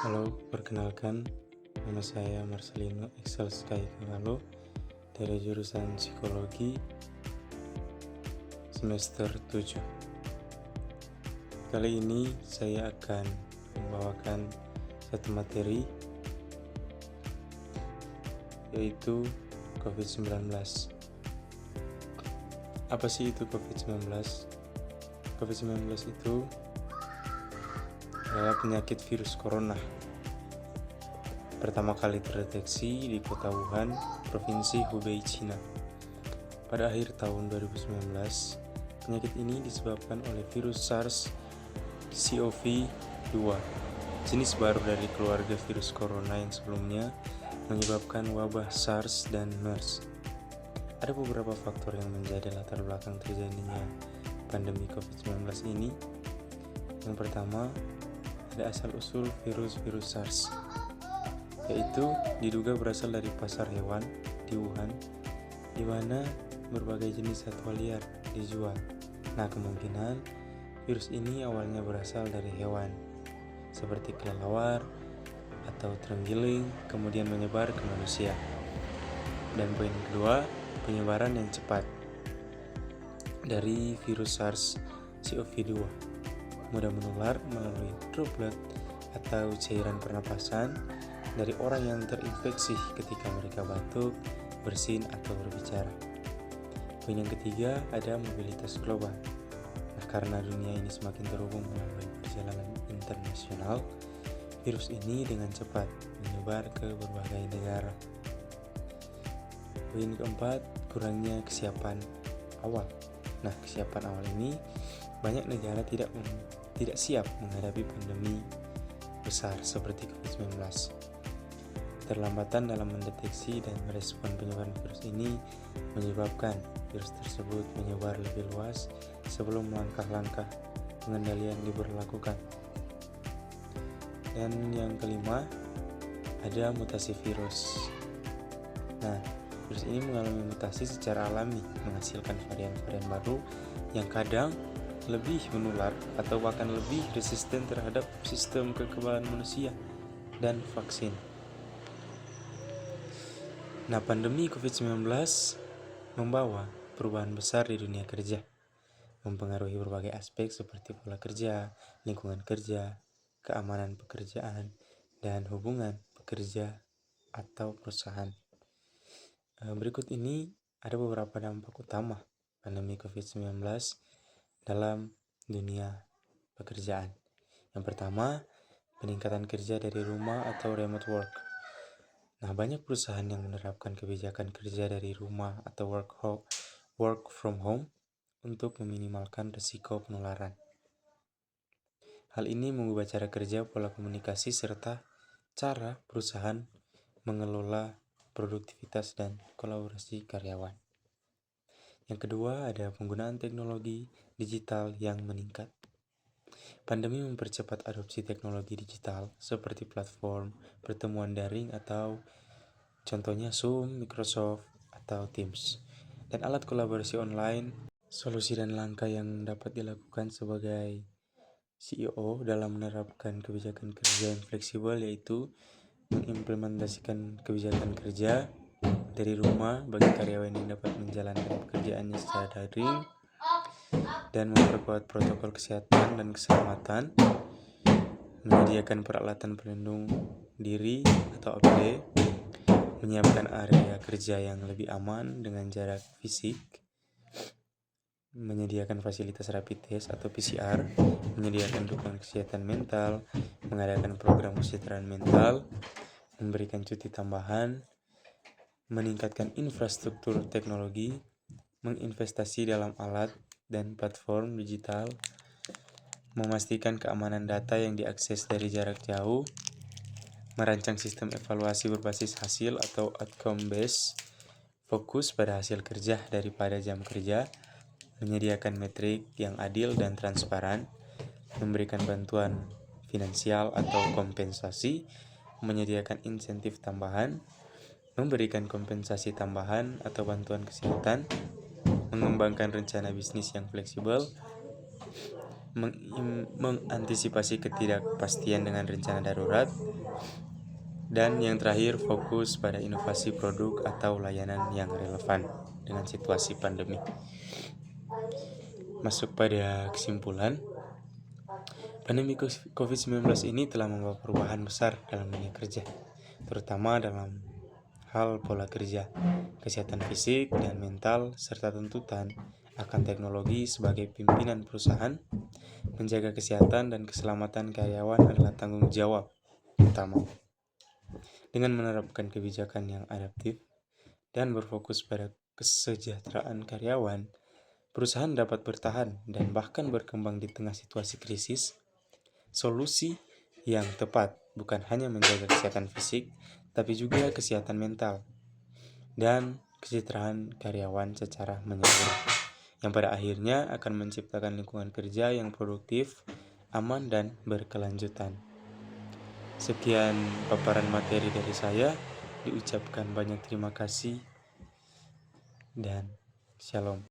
Halo, perkenalkan, nama saya Marcelino Excel Sky Kangalo dari jurusan Psikologi semester 7. Kali ini saya akan membawakan satu materi, yaitu COVID-19. Apa sih itu COVID-19? COVID-19 itu adalah penyakit virus corona. Pertama kali terdeteksi di kota Wuhan, Provinsi Hubei, China. Pada akhir tahun 2019, penyakit ini disebabkan oleh virus SARS-CoV-2, jenis baru dari keluarga virus corona yang sebelumnya menyebabkan wabah SARS dan MERS. Ada beberapa faktor yang menjadi latar belakang terjadinya pandemi COVID-19 ini. Yang pertama, ada asal-usul virus SARS, yaitu diduga berasal dari pasar hewan di Wuhan, di mana berbagai jenis satwa liar dijual. Nah, kemungkinan virus ini awalnya berasal dari hewan, seperti kelelawar atau terenggiling, kemudian menyebar ke manusia. Dan poin kedua, penyebaran yang cepat dari virus SARS-CoV-2 mudah menular melalui droplet atau cairan pernapasan dari orang yang terinfeksi ketika mereka batuk, bersin, atau berbicara. Poin yang ketiga, ada mobilitas global. Nah, karena dunia ini semakin terhubung melalui perjalanan internasional, virus ini dengan cepat menyebar ke berbagai negara. Poin keempat, kurangnya kesiapan awal. Nah, kesiapan awal ini banyak negara tidak siap menghadapi pandemi besar seperti COVID-19. Keterlambatan dalam mendeteksi dan merespon penyebaran virus ini menyebabkan virus tersebut menyebar lebih luas sebelum langkah-langkah pengendalian diberlakukan. Dan yang kelima, ada mutasi virus. Nah, virus ini mengalami mutasi secara alami, menghasilkan varian-varian baru yang kadang lebih menular atau bahkan lebih resisten terhadap sistem kekebalan manusia dan vaksin. Nah, pandemi COVID-19 membawa perubahan besar di dunia kerja, mempengaruhi berbagai aspek seperti pola kerja, lingkungan kerja, keamanan pekerjaan, dan hubungan pekerja atau perusahaan. Berikut ini ada beberapa dampak utama pandemi COVID-19 dalam dunia pekerjaan. Yang pertama, peningkatan kerja dari rumah atau remote work. Nah, banyak perusahaan yang menerapkan kebijakan kerja dari rumah atau work from home untuk meminimalkan risiko penularan. Hal ini mengubah cara kerja, pola komunikasi, serta cara perusahaan mengelola produktivitas dan kolaborasi karyawan. Yang kedua, ada penggunaan teknologi digital yang meningkat. Pandemi mempercepat adopsi teknologi digital seperti platform pertemuan daring atau contohnya Zoom, Microsoft, atau Teams, dan alat kolaborasi online. Solusi dan langkah yang dapat dilakukan sebagai CEO dalam menerapkan kebijakan kerja yang fleksibel yaitu mengimplementasikan kebijakan kerja dari rumah bagi karyawan yang dapat menjalankan pekerjaannya secara daring, dan memperkuat protokol kesehatan dan keselamatan, menyediakan peralatan pelindung diri atau APD, menyiapkan area kerja yang lebih aman dengan jarak fisik, menyediakan fasilitas rapid test atau PCR, menyediakan dukungan kesehatan mental, mengadakan program kesejahteraan mental, memberikan cuti tambahan, meningkatkan infrastruktur teknologi, menginvestasi dalam alat dan platform digital, memastikan keamanan data yang diakses dari jarak jauh, merancang sistem evaluasi berbasis hasil atau outcome based, fokus pada hasil kerja daripada jam kerja, menyediakan metrik yang adil dan transparan, memberikan bantuan finansial atau kompensasi, menyediakan insentif tambahan, memberikan kompensasi tambahan atau bantuan kesehatan, mengembangkan rencana bisnis yang fleksibel, mengantisipasi ketidakpastian dengan rencana darurat, dan yang terakhir fokus pada inovasi produk atau layanan yang relevan dengan situasi pandemi. Masuk pada kesimpulan, pandemi COVID-19 ini telah membawa perubahan besar dalam dunia kerja, terutama dalam hal pola kerja, kesehatan fisik dan mental, serta tuntutan akan teknologi. Sebagai pimpinan perusahaan, menjaga kesehatan dan keselamatan karyawan adalah tanggung jawab utama. Dengan menerapkan kebijakan yang adaptif dan berfokus pada kesejahteraan karyawan, perusahaan dapat bertahan dan bahkan berkembang di tengah situasi krisis. Solusi yang tepat bukan hanya menjaga kesehatan fisik, tapi juga kesehatan mental dan kesejahteraan karyawan secara menyeluruh, yang pada akhirnya akan menciptakan lingkungan kerja yang produktif, aman, dan berkelanjutan. Sekian paparan materi dari saya. Diucapkan banyak terima kasih dan shalom.